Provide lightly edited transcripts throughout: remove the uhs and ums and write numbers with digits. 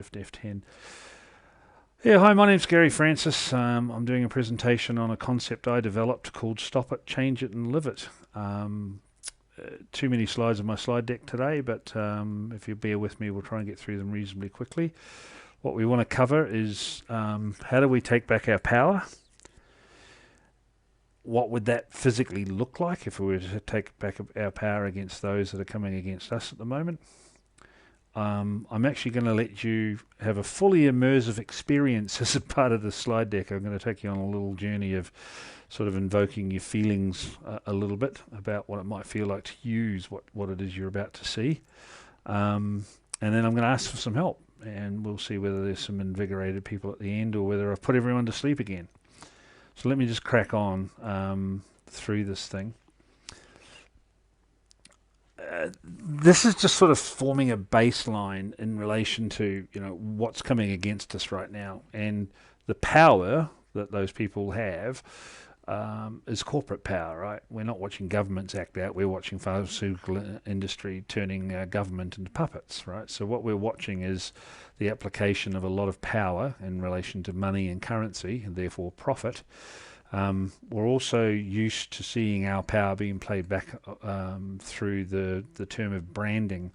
Shift F10. Yeah, hi, my name's Gary Francis. I'm doing a presentation on a concept I developed called Stop It, Change It and Live It. Too many slides in my slide deck today, but if you bear with me, we'll try and get through them reasonably quickly. What we want to cover is how do we take back our power? What would that physically look like if we were to take back our power against those that are coming against us at the moment? I'm actually going to let you have a fully immersive experience as a part of the slide deck. I'm going to take you on a little journey of sort of invoking your feelings a little bit about what it might feel like to use what it is you're about to see. And then I'm going to ask for some help, and we'll see whether there's some invigorated people at the end or whether I've put everyone to sleep again. So let me just crack on through this thing. This is just sort of forming a baseline in relation to what's coming against us right now, and the power that those people have is corporate power, right? We're not watching governments act out. We're watching pharmaceutical industry turning government into puppets, right? So what we're watching is the application of a lot of power in relation to money and currency, and therefore profit. We're also used to seeing our power being played back through the term of branding,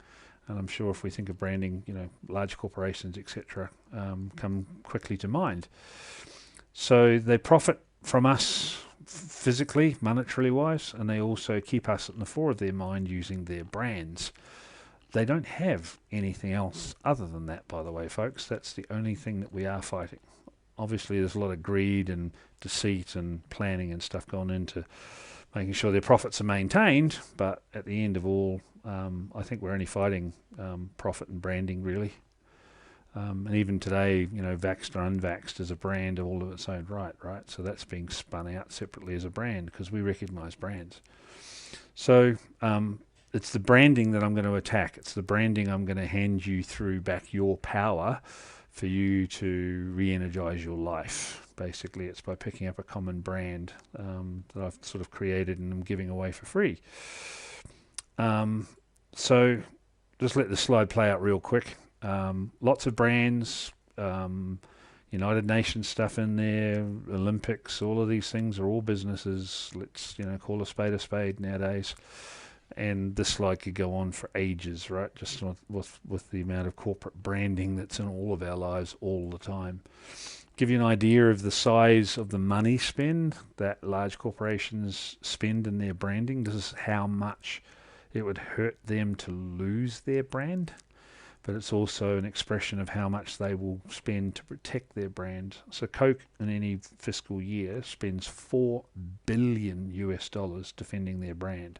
and I'm sure if we think of branding, large corporations, etc., come quickly to mind. So they profit from us physically, monetarily wise, and they also keep us at the fore of their mind using their brands. They don't have anything else other than that, by the way, folks. That's the only thing that we are fighting. Obviously, there's a lot of greed and deceit and planning and stuff gone into making sure their profits are maintained, but at the end of all, I think we're only fighting profit and branding, really. And even today, vaxxed or unvaxxed is a brand all of its own right? So that's being spun out separately as a brand because we recognise brands. So it's the branding that I'm going to attack. It's the branding I'm going to hand you through back your power for you to re-energize your life. Basically, it's by picking up a common brand that I've sort of created and I'm giving away for free. So just let the slide play out real quick. Lots of brands, United Nations stuff in there, Olympics, all of these things are all businesses. Let's call a spade nowadays. And this slide could go on for ages, right? Just with the amount of corporate branding that's in all of our lives all the time. Give you an idea of the size of the money spend that large corporations spend in their branding. This is how much it would hurt them to lose their brand. But it's also an expression of how much they will spend to protect their brand. So Coke in any fiscal year spends $4 billion defending their brand.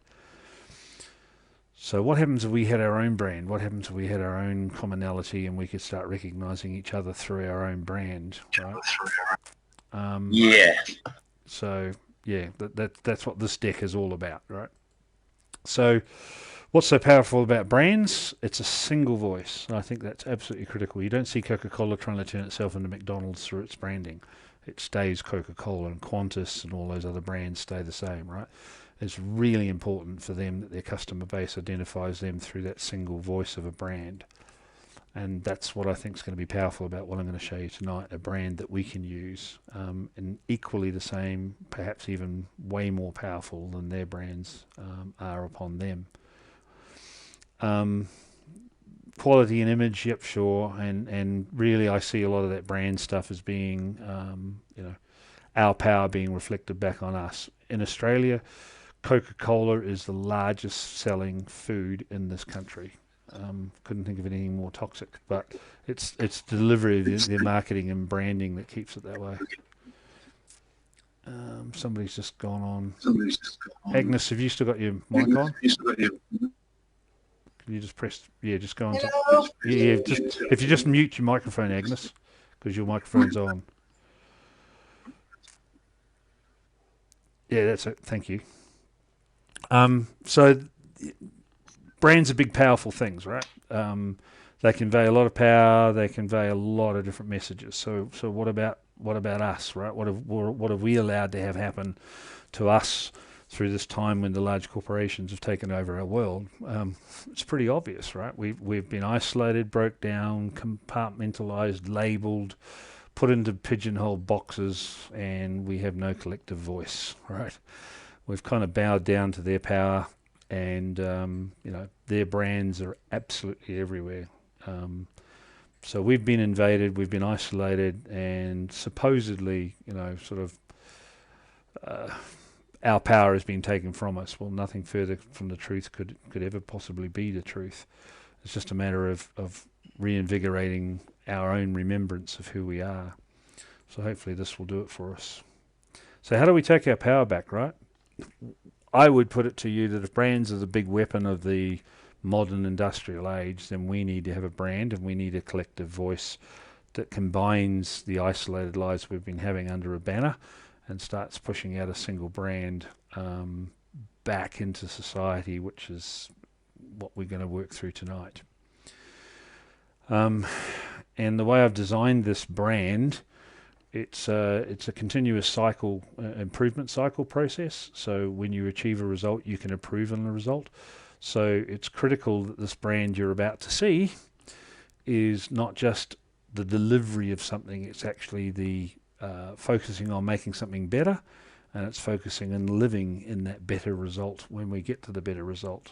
So what happens if we had our own brand? What happens if we had our own commonality and we could start recognizing each other through our own brand, right? Yeah. So yeah, that's what this deck is all about, right? So what's so powerful about brands? It's a single voice. And I think that's absolutely critical. You don't see Coca-Cola trying to turn itself into McDonald's through its branding. It stays Coca-Cola, and Qantas and all those other brands stay the same, right? It's really important for them that their customer base identifies them through that single voice of a brand. And that's what I think is going to be powerful about what I'm going to show you tonight, a brand that we can use, and equally the same, perhaps even way more powerful than their brands are upon them. Quality and image, yep, sure. And really I see a lot of that brand stuff as being, our power being reflected back on us. In Australia, Coca-Cola is the largest selling food in this country. Couldn't think of anything more toxic, but it's delivery, their marketing and branding that keeps it that way. Somebody's just gone on. Agnes, have you still got your mic on? Can you just press? Yeah, just go on. Just if you just mute your microphone, Agnes, because your microphone's on. Yeah, that's it. Thank you. So brands are big, powerful things, right? They convey a lot of power. They convey a lot of different messages. So what about us, right? What have we allowed to have happen to us through this time when the large corporations have taken over our world, it's pretty obvious, right? We've been isolated, broke down, compartmentalized, labeled, put into pigeonhole boxes, and we have no collective voice, right? We've kind of bowed down to their power, and their brands are absolutely everywhere. So we've been invaded, we've been isolated, and supposedly, sort of our power has been taken from us. Well, nothing further from the truth could ever possibly be the truth. It's just a matter of reinvigorating our own remembrance of who we are. So hopefully this will do it for us. So how do we take our power back, right? I would put it to you that if brands are the big weapon of the modern industrial age, then we need to have a brand and we need a collective voice that combines the isolated lives we've been having under a banner and starts pushing out a single brand back into society, which is what we're going to work through tonight. And the way I've designed this brand, it's a continuous cycle, improvement cycle process. So when you achieve a result, you can improve on the result. So it's critical that this brand you're about to see is not just the delivery of something, it's actually the focusing on making something better, and it's focusing on living in that better result when we get to the better result.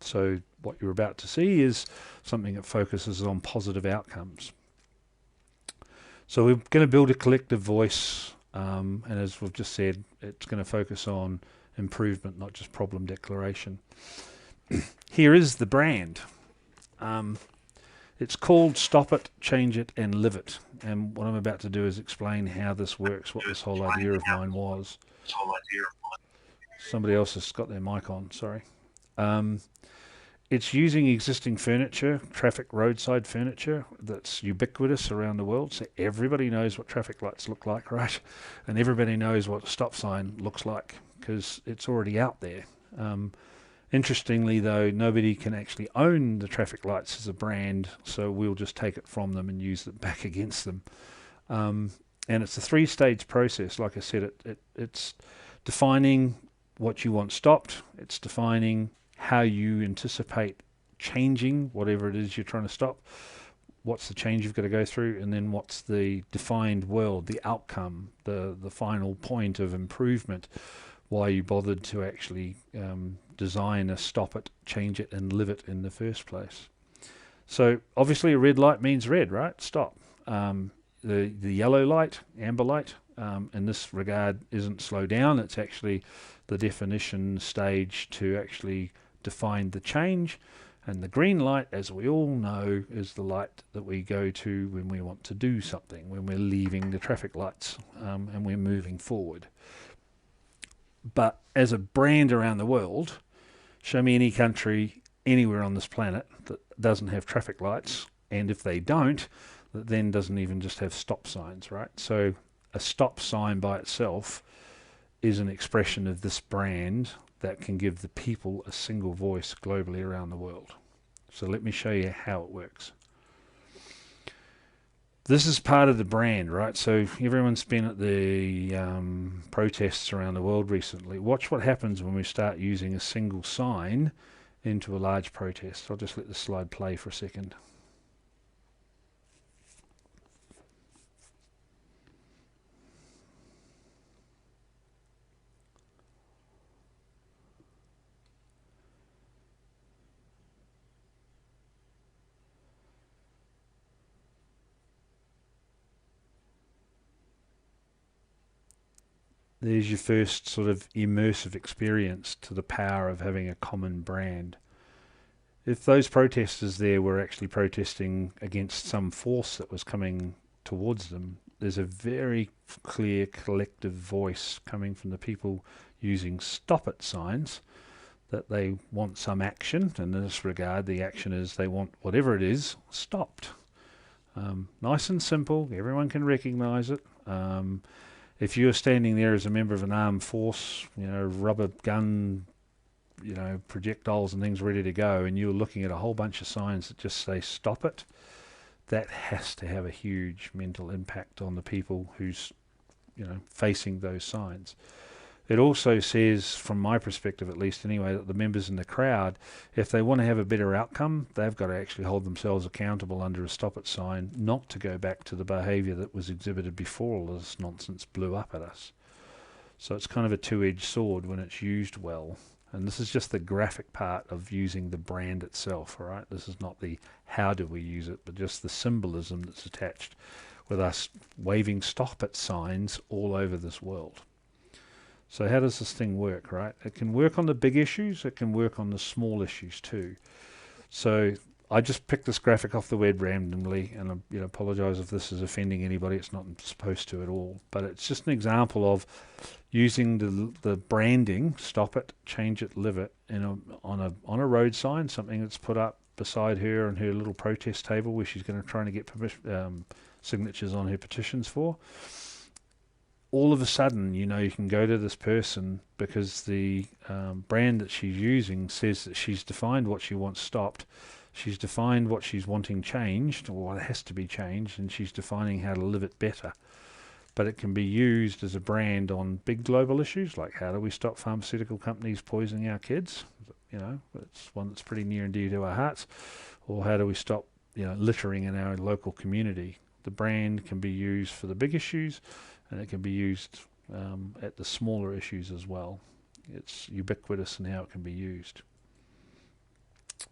So what you're about to see is something that focuses on positive outcomes. So we're going to build a collective voice, and as we've just said, it's going to focus on improvement, not just problem declaration. Here is the brand. It's called Stop It, Change It and Live It. And what I'm about to do is explain how this works, what this whole idea of mine was. Somebody else has got their mic on, sorry. It's using existing furniture, traffic roadside furniture, that's ubiquitous around the world. So everybody knows what traffic lights look like, right? And everybody knows what a stop sign looks like because it's already out there. Interestingly, though, nobody can actually own the traffic lights as a brand, so we'll just take it from them and use it back against them. And it's a three-stage process. Like I said, it's defining what you want stopped. It's defining how you anticipate changing whatever it is you're trying to stop. What's the change you've got to go through, and then what's the defined world, the outcome, the final point of improvement, why you bothered to actually design a stop it, change it, and live it in the first place. So obviously a red light means red, right? Stop. The yellow light, amber light, in this regard isn't slow down. It's actually the definition stage to actually define the change. And the green light, as we all know, is the light that we go to when we want to do something, when we're leaving the traffic lights and we're moving forward. But as a brand around the world, show me any country anywhere on this planet that doesn't have traffic lights, and if they don't, that then doesn't even just have stop signs, right? So a stop sign by itself is an expression of this brand that can give the people a single voice globally around the world. So let me show you how it works. This is part of the brand, right? So everyone's been at the protests around the world recently. Watch what happens when we start using a single sign into a large protest. I'll just let the slide play for a second. There's your first sort of immersive experience to the power of having a common brand. If those protesters there were actually protesting against some force that was coming towards them, there's a very clear collective voice coming from the people using stop it signs that they want some action, and in this regard the action is they want whatever it is stopped. Nice and simple, everyone can recognize it. If you're standing there as a member of an armed force, rubber gun, projectiles and things ready to go, and you're looking at a whole bunch of signs that just say stop it, that has to have a huge mental impact on the people who's, facing those signs. It also says, from my perspective at least anyway, that the members in the crowd, if they want to have a better outcome, they've got to actually hold themselves accountable under a stop it sign, not to go back to the behaviour that was exhibited before all this nonsense blew up at us. So it's kind of a two-edged sword when it's used well. And this is just the graphic part of using the brand itself, all right? This is not the how do we use it, but just the symbolism that's attached with us waving stop it signs all over this world. So how does this thing work, right? It can work on the big issues, it can work on the small issues too. So I just picked this graphic off the web randomly, and I apologise if this is offending anybody. It's not supposed to at all, but it's just an example of using the branding, stop it, change it, live it, on a road sign, something that's put up beside her on her little protest table where she's going to try to get signatures on her petitions for. All of a sudden, you can go to this person because the brand that she's using says that she's defined what she wants stopped. She's defined what she's wanting changed, or what has to be changed, and she's defining how to live it better. But it can be used as a brand on big global issues, like how do we stop pharmaceutical companies poisoning our kids? It's one that's pretty near and dear to our hearts. Or how do we stop littering in our local community? The brand can be used for the big issues, and it can be used at the smaller issues as well. It's ubiquitous in how it can be used.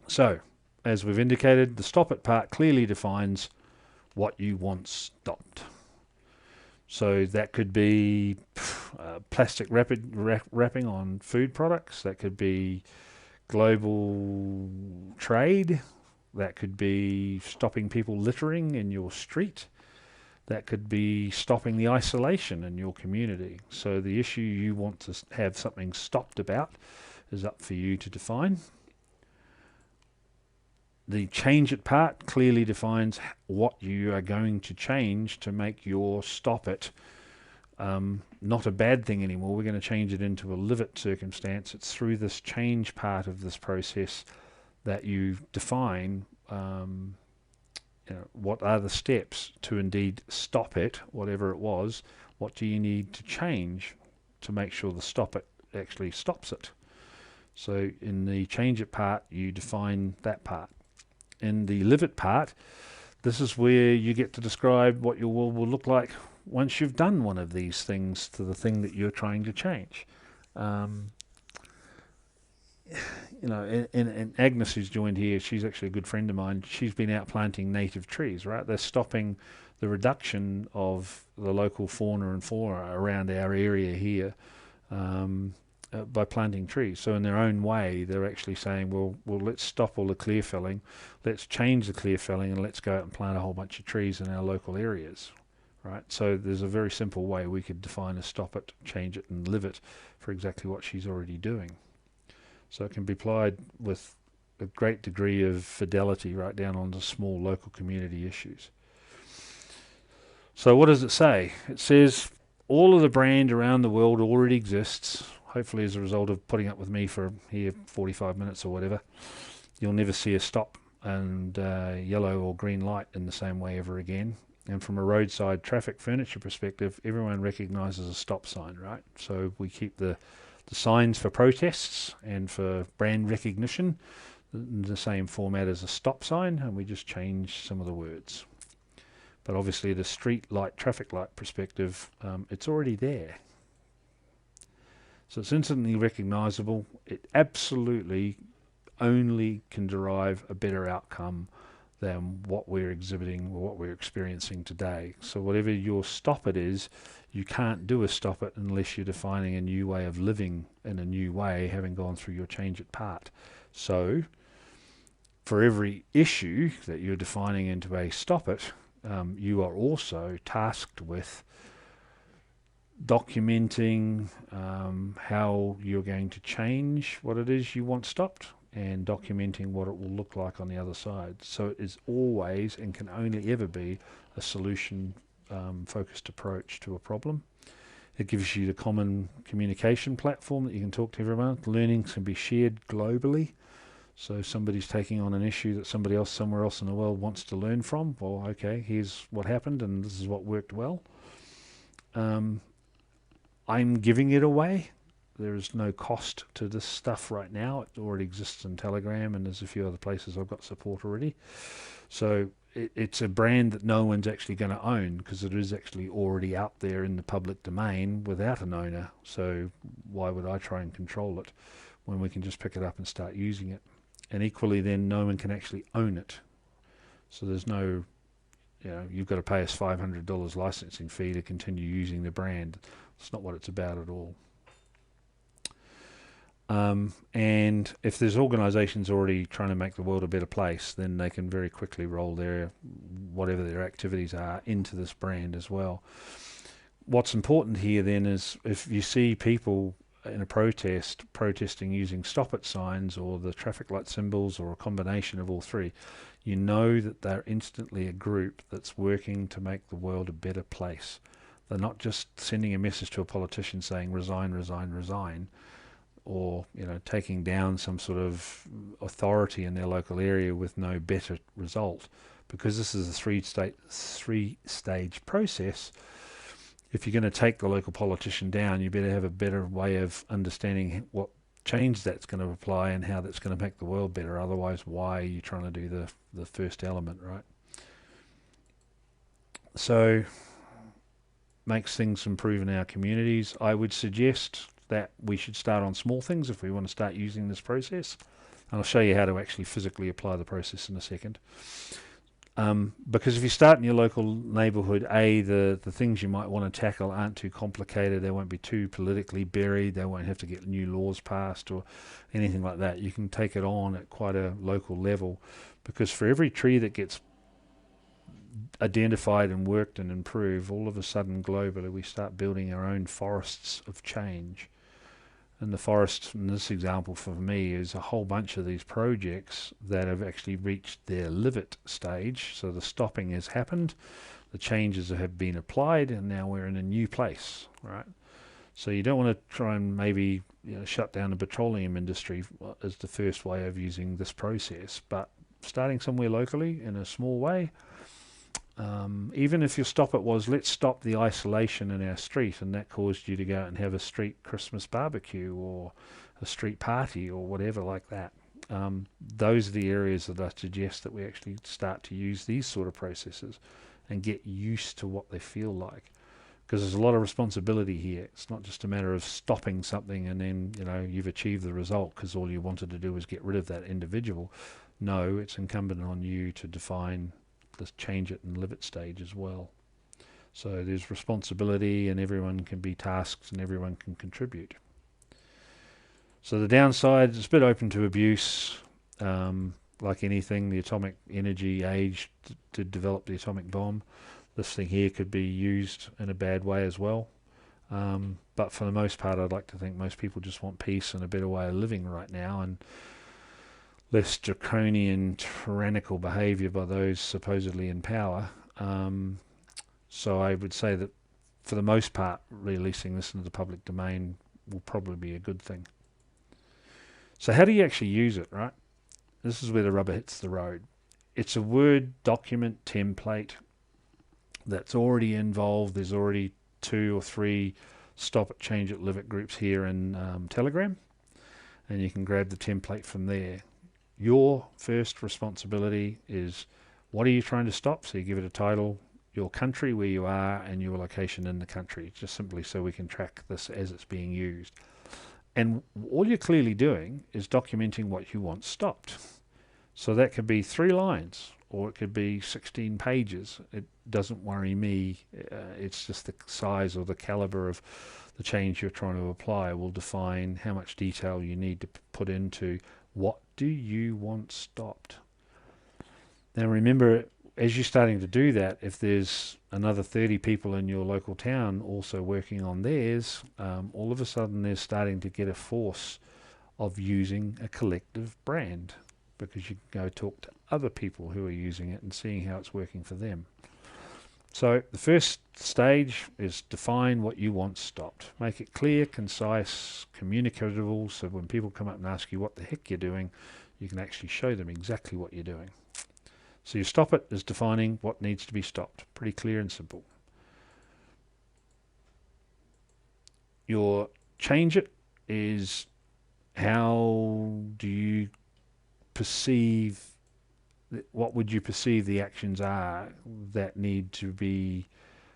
So, as we've indicated, the stop it part clearly defines what you want stopped. So that could be plastic wrapping on food products. That could be global trade. That could be stopping people littering in your street. That could be stopping the isolation in your community. So the issue you want to have something stopped about is up for you to define. The change it part clearly defines what you are going to change to make your stop it not a bad thing anymore. We're going to change it into a live it circumstance. It's through this change part of this process that you define what are the steps to indeed stop it, whatever it was. What do you need to change to make sure the stop it actually stops it? So in the change it part, you define that part. In the live it part, this is where you get to describe what your world will look like once you've done one of these things to the thing that you're trying to change. And Agnes, who's joined here, she's actually a good friend of mine. She's been out planting native trees, right? They're stopping the reduction of the local fauna and flora around our area here by planting trees. So in their own way, they're actually saying, well, let's stop all the clear felling, let's change the clear felling, and let's go out and plant a whole bunch of trees in our local areas, right? So there's a very simple way we could define a stop it, change it, and live it for exactly what she's already doing. So it can be applied with a great degree of fidelity right down onto small local community issues. So what does it say? It says all of the brand around the world already exists. Hopefully as a result of putting up with me for here 45 minutes or whatever, you'll never see a stop and yellow or green light in the same way ever again. And from a roadside traffic furniture perspective, everyone recognises a stop sign, right? So we keep the signs for protests and for brand recognition in the same format as a stop sign, and we just change some of the words. But obviously the street light, traffic light perspective, it's already there. So it's instantly recognisable. It absolutely only can derive a better outcome than what we're exhibiting or what we're experiencing today. So whatever your stop it is, you can't do a stop it unless you're defining a new way of living in a new way, having gone through your change it part. So for every issue that you're defining into a stop it, you are also tasked with documenting how you're going to change what it is you want stopped, and documenting what it will look like on the other side. So it is always and can only ever be a solution focused approach to a problem. It gives you the common communication platform that you can talk to everyone. Learnings can be shared globally. So somebody's taking on an issue that somebody else somewhere else in the world wants to learn from. Well, okay, here's what happened and this is what worked well. I'm giving it away. there is no cost to this stuff right now. It already exists in Telegram, and there's a few other places I've got support already. So it's a brand that no one's actually going to own, because it is actually already out there in the public domain without an owner. So why would I try and control it when we can just pick it up and start using it? And equally then, no one can actually own it. So there's no, you've got to pay us $500 licensing fee to continue using the brand. It's not what it's about at all. And if there's organisations already trying to make the world a better place, then they can very quickly roll whatever their activities are into this brand as well. What's important here then is, if you see people in a protesting using stop it signs or the traffic light symbols or a combination of all three, you know that they're instantly a group that's working to make the world a better place. They're not just sending a message to a politician saying resign, resign, resign, or taking down some sort of authority in their local area with no better result. Because this is a three-stage process, if you're going to take the local politician down, you better have a better way of understanding what change that's going to apply and how that's going to make the world better. Otherwise, why are you trying to do the first element, right? So makes things improve in our communities. I would suggest that we should start on small things if we want to start using this process. And I'll show you how to actually physically apply the process in a second. Because if you start in your local neighbourhood, the things you might want to tackle aren't too complicated. They won't be too politically buried. They won't have to get new laws passed or anything like that. You can take it on at quite a local level, because for every tree that gets identified and worked and improved, all of a sudden globally we start building our own forests of change. And the forest in this example for me is a whole bunch of these projects that have actually reached their live it stage. So the stopping has happened, the changes have been applied, and now we're in a new place, right? So you don't want to try and maybe shut down the petroleum industry as the first way of using this process, but starting somewhere locally in a small way. Even if your stop it was, let's stop the isolation in our street, and that caused you to go out and have a street Christmas barbecue or a street party or whatever like that. Those are the areas that I suggest that we actually start to use these sort of processes and get used to what they feel like. Because there's a lot of responsibility here. It's not just a matter of stopping something and then you've achieved the result because all you wanted to do was get rid of that individual. No, it's incumbent on you to define the change it and live it stage as well. So there's responsibility, and everyone can be tasked and everyone can contribute. So the downside is it's a bit open to abuse. Like anything, the atomic energy age to develop the atomic bomb. This thing here could be used in a bad way as well. But for the most part, I'd like to think most people just want peace and a better way of living right now, and less draconian, tyrannical behaviour by those supposedly in power. So I would say that for the most part, releasing this into the public domain will probably be a good thing. So how do you actually use it, right? This is where the rubber hits the road. It's a Word document template that's already involved. There's already 2 or 3 stop it, change it, live it groups here in Telegram, and you can grab the template from there. Your first responsibility is, what are you trying to stop? So you give it a title, your country, where you are, and your location in the country, just simply so we can track this as it's being used. And all you're clearly doing is documenting what you want stopped. So that could be 3 lines, or it could be 16 pages. It doesn't worry me. It's just the size or the caliber of the change you're trying to apply will define how much detail you need to put into what do you want stopped. Now remember, as you're starting to do that, if there's another 30 people in your local town also working on theirs, all of a sudden they're starting to get a force of using a collective brand, because you can go talk to other people who are using it and seeing how it's working for them. So the first stage is define what you want stopped. Make it clear, concise, communicable, so when people come up and ask you what the heck you're doing, you can actually show them exactly what you're doing. So your stop it is defining what needs to be stopped. Pretty clear and simple. Your change it is how do you perceive, what would you perceive the actions are that need to be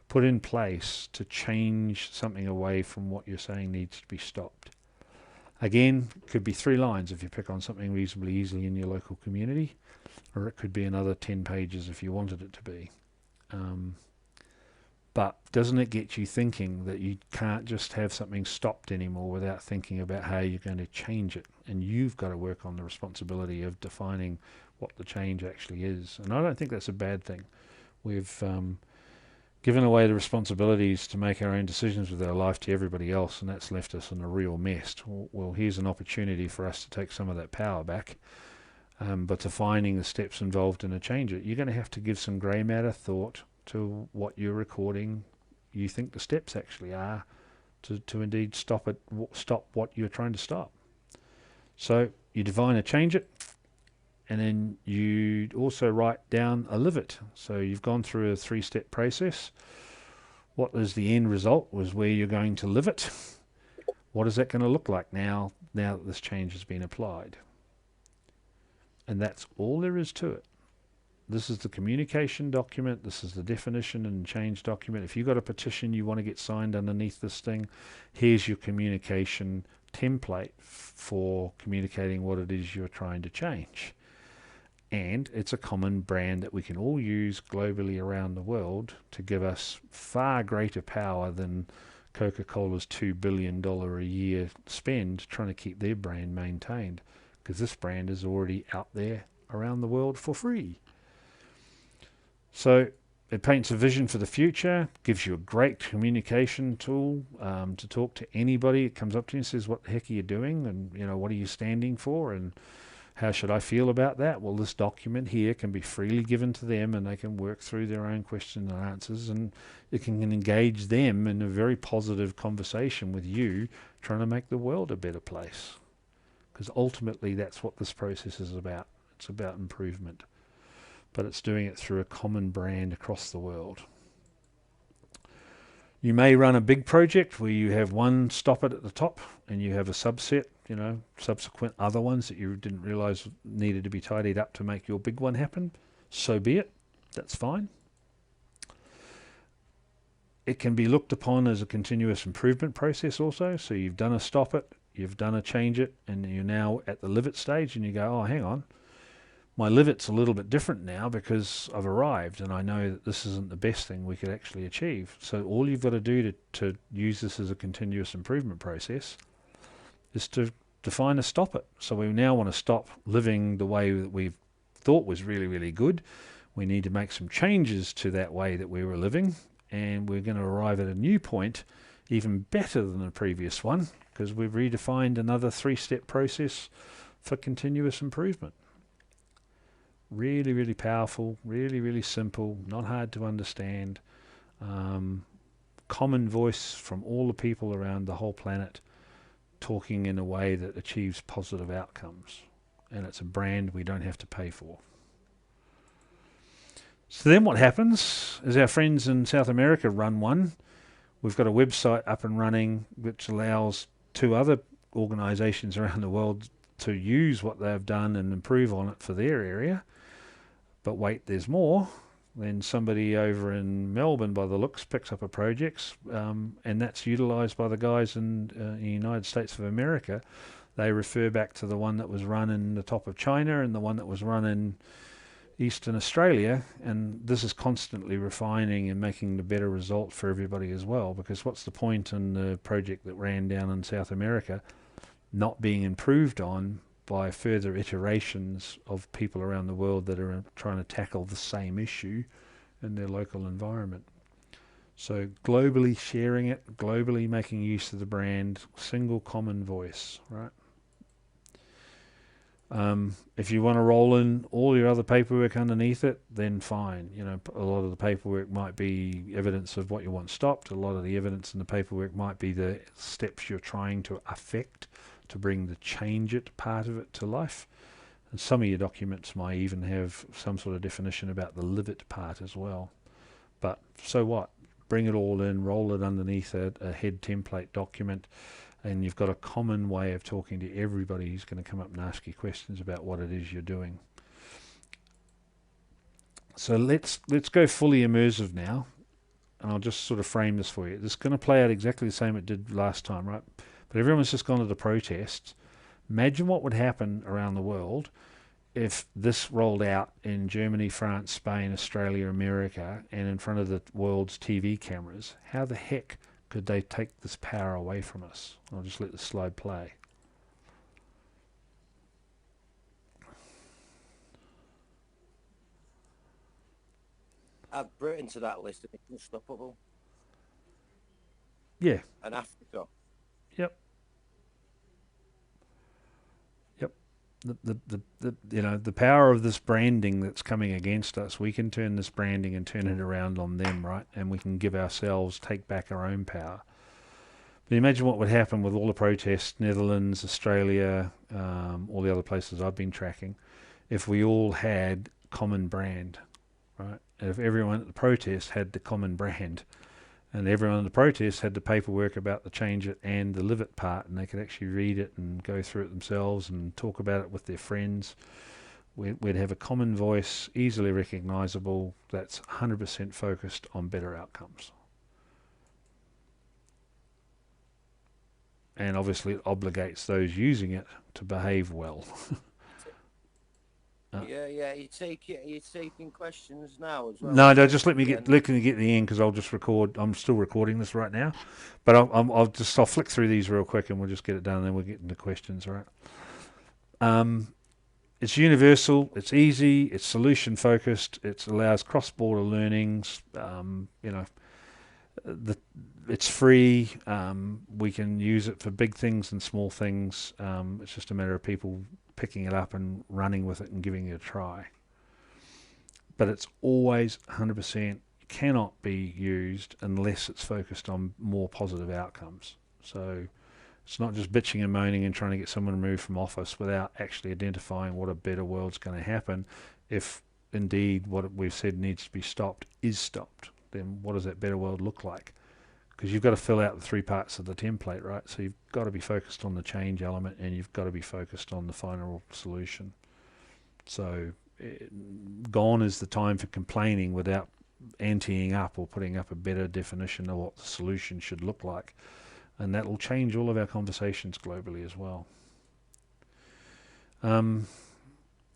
put in place to change something away from what you're saying needs to be stopped. Again, could be 3 lines if you pick on something reasonably easily in your local community, or it could be another 10 pages if you wanted it to be. But doesn't it get you thinking that you can't just have something stopped anymore without thinking about how you're going to change it? And you've got to work on the responsibility of defining what the change actually is. And I don't think that's a bad thing. We've given away the responsibilities to make our own decisions with our life to everybody else, and that's left us in a real mess. Well, here's an opportunity for us to take some of that power back, but defining the steps involved in a change. You're going to have to give some grey matter thought to what you're recording you think the steps actually are to indeed stop what you're trying to stop. So you define a change it, and then you also write down a live it. So you've gone through a 3-step process. What is the end result was where you're going to live it. What is that going to look like now that this change has been applied? And that's all there is to it. This is the communication document. This is the definition and change document. If you've got a petition you want to get signed underneath this thing, here's your communication template for communicating what it is you're trying to change. And it's a common brand that we can all use globally around the world to give us far greater power than Coca-Cola's $2 billion a year spend trying to keep their brand maintained, because this brand is already out there around the world for free. So it paints a vision for the future, gives you a great communication tool to talk to anybody. It comes up to you and says, what the heck are you doing? And, what are you standing for? And how should I feel about that? Well, this document here can be freely given to them, and they can work through their own questions and answers, and it can engage them in a very positive conversation with you, trying to make the world a better place. Because ultimately that's what this process is about. It's about improvement. But it's doing it through a common brand across the world. You may run a big project where you have one stop it at the top and you have a subset, subsequent other ones that you didn't realize needed to be tidied up to make your big one happen. So be it. That's fine. It can be looked upon as a continuous improvement process also. So you've done a stop it, you've done a change it, and you're now at the live it stage, and you go, oh, hang on. My live it's a little bit different now because I've arrived and I know that this isn't the best thing we could actually achieve. So all you've got to do to use this as a continuous improvement process is to define a stop it. So we now want to stop living the way that we thought was really, really good. We need to make some changes to that way that we were living, and we're going to arrive at a new point even better than the previous one because we've redefined another 3-step process for continuous improvement. Really, really powerful, really, really simple, not hard to understand. Common voice from all the people around the whole planet talking in a way that achieves positive outcomes. And it's a brand we don't have to pay for. So then what happens is our friends in South America run one. We've got a website up and running which allows 2 other organisations around the world to use what they've done and improve on it for their area. But wait, there's more. Then somebody over in Melbourne, by the looks, picks up a project, and that's utilised by the guys in the United States of America. They refer back to the one that was run in the top of China and the one that was run in Eastern Australia, and this is constantly refining and making the better result for everybody as well, because what's the point in the project that ran down in South America not being improved on by further iterations of people around the world that are trying to tackle the same issue in their local environment? So globally sharing it, globally making use of the brand, single common voice, right? If you want to roll in all your other paperwork underneath it, then fine. A lot of the paperwork might be evidence of what you want stopped. A lot of the evidence in the paperwork might be the steps you're trying to affect to bring the change it part of it to life. And some of your documents might even have some sort of definition about the live it part as well. But so what? Bring it all in, roll it underneath a head template document, and you've got a common way of talking to everybody who's going to come up and ask you questions about what it is you're doing. So let's go fully immersive now, and I'll just sort of frame this for you. This is going to play out exactly the same it did last time, right? But everyone's just gone to the protests. Imagine what would happen around the world if this rolled out in Germany, France, Spain, Australia, America, and in front of the world's TV cameras. How the heck could they take this power away from us? I'll just let the slide play. Add Britain to that list, it's unstoppable. Yeah. And Africa. Yep. The power of this branding that's coming against us, we can turn this branding and turn it around on them, right? And we can take back our own power. But imagine what would happen with all the protests, Netherlands, Australia, all the other places I've been tracking, if we all had common brand, right? And if everyone at the protest had the common brand, and everyone in the protest had the paperwork about the change it and the live it part, and they could actually read it and go through it themselves and talk about it with their friends. We'd have a common voice, easily recognisable, that's 100% focused on better outcomes. And obviously it obligates those using it to behave well. Yeah, you're taking questions now as well. No, just let me get the end because I'll just record. I'm still recording this right now, but I'll flick through these real quick and we'll just get it done and then we'll get into questions. All right. It's universal. It's easy. It's solution focused. It allows cross-border learnings. It's free. We can use it for big things and small things. It's just a matter of people picking it up and running with it and giving it a try. But it's always 100% cannot be used unless it's focused on more positive outcomes. So it's not just bitching and moaning and trying to get someone removed from office without actually identifying what a better world's going to happen. If indeed what we've said needs to be stopped is stopped, then what does that better world look like? Because you've got to fill out the three parts of the template, right? So you've got to be focused on the change element and you've got to be focused on the final solution. So gone is the time for complaining without anteing up or putting up a better definition of what the solution should look like. And that will change all of our conversations globally as well. And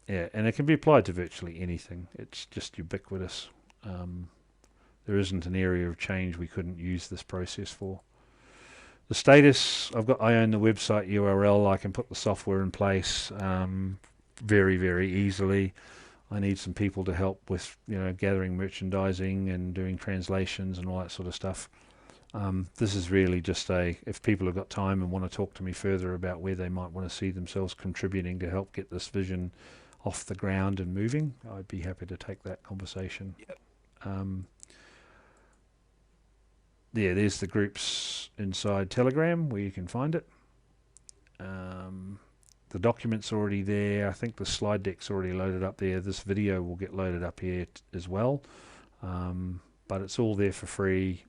it can be applied to virtually anything. It's just ubiquitous. There isn't an area of change we couldn't use this process for. The status, I own the website URL. I can put the software in place very, very easily. I need some people to help with, gathering merchandising and doing translations and all that sort of stuff. This is really just if people have got time and want to talk to me further about where they might want to see themselves contributing to help get this vision off the ground and moving, I'd be happy to take that conversation. Yep. There's the groups inside Telegram where you can find it. The document's already there. I think the slide deck's already loaded up there. This video will get loaded up here as well. But it's all there for free.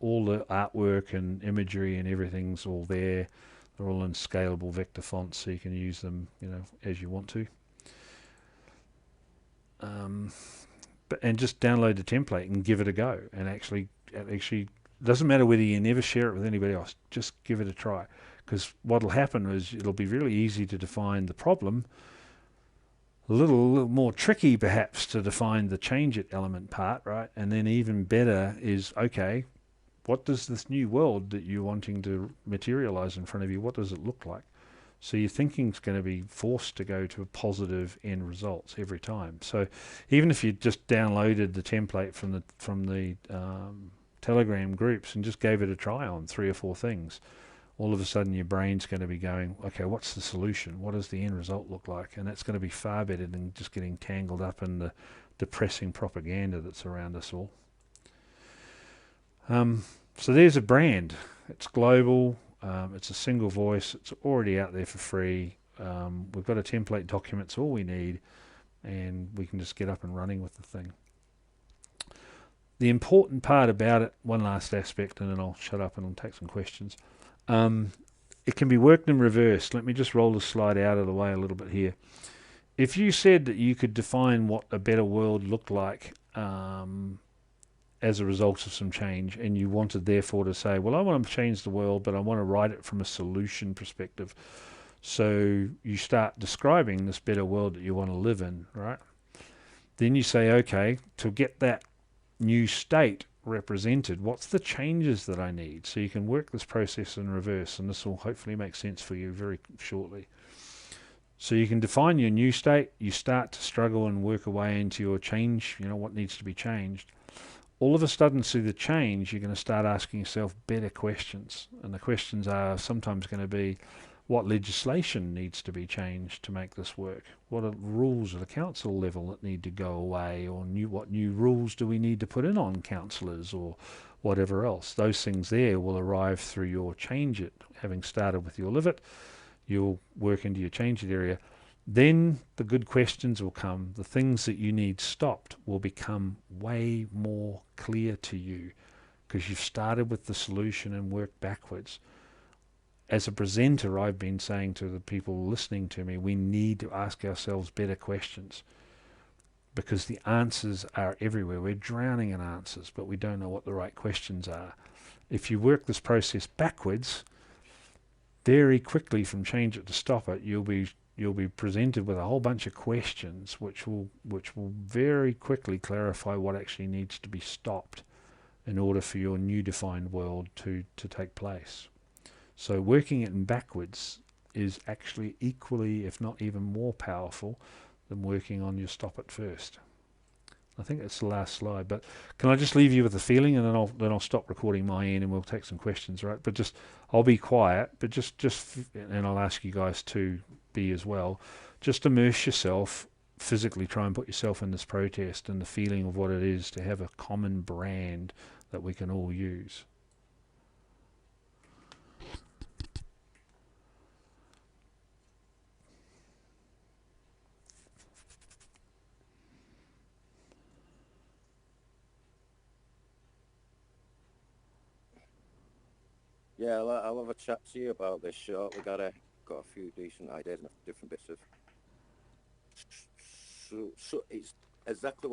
All the artwork and imagery and everything's all there. They're all in scalable vector fonts, so you can use them, as you want to. And just download the template and give it a go. And actually, doesn't matter whether you never share it with anybody else. Just give it a try, because what'll happen is it'll be really easy to define the problem. A little more tricky perhaps to define the change it element part, right? And then even better is, okay, what does this new world that you're wanting to materialize in front of you, what does it look like? So your thinking's going to be forced to go to a positive end results every time. So even if you just downloaded the template from the Telegram groups and just gave it a try on 3 or 4 things, all of a sudden your brain's going to be going, okay, what's the solution? What does the end result look like? And that's going to be far better than just getting tangled up in the depressing propaganda that's around us all. So there's a brand. It's global. It's a single voice. It's already out there for free. We've got a template document. It's all we need. And we can just get up and running with the thing. The important part about it, one last aspect, and then I'll shut up and I'll take some questions. it can be worked in reverse. Let me just roll the slide out of the way a little bit here. If you said that you could define what a better world looked like as a result of some change, and you wanted therefore to say, well, I want to change the world, but I want to write it from a solution perspective. So you start describing this better world that you want to live in, right? Then you say, okay, to get that new state represented, what's the changes that I need? So you can work this process in reverse, and this will hopefully make sense for you very shortly. So you can define your new state, you start to struggle and work away into your change, what needs to be changed. All of a sudden, through the change, you're going to start asking yourself better questions. And the questions are sometimes going to be, what legislation needs to be changed to make this work? What are rules at the council level that need to go away? Or what new rules do we need to put in on councillors or whatever else? Those things there will arrive through your change it. Having started with your live it, you'll work into your change it area. Then the good questions will come. The things that you need stopped will become way more clear to you because you've started with the solution and worked backwards. As a presenter, I've been saying to the people listening to me, we need to ask ourselves better questions because the answers are everywhere. We're drowning in answers, but we don't know what the right questions are. If you work this process backwards, very quickly from change it to stop it, you'll be presented with a whole bunch of questions which will very quickly clarify what actually needs to be stopped in order for your new defined world to take place. So working it in backwards is actually equally, if not even more powerful than working on your stop it first. I think that's the last slide, but can I just leave you with a feeling, and then I'll stop recording my end and we'll take some questions, right? But just I'll be quiet, but and I'll ask you guys to be as well. Just immerse yourself physically, try and put yourself in this protest and the feeling of what it is to have a common brand that we can all use. Yeah, I'll have a chat to you about this short. We got a few decent ideas and different bits of. So it's exactly what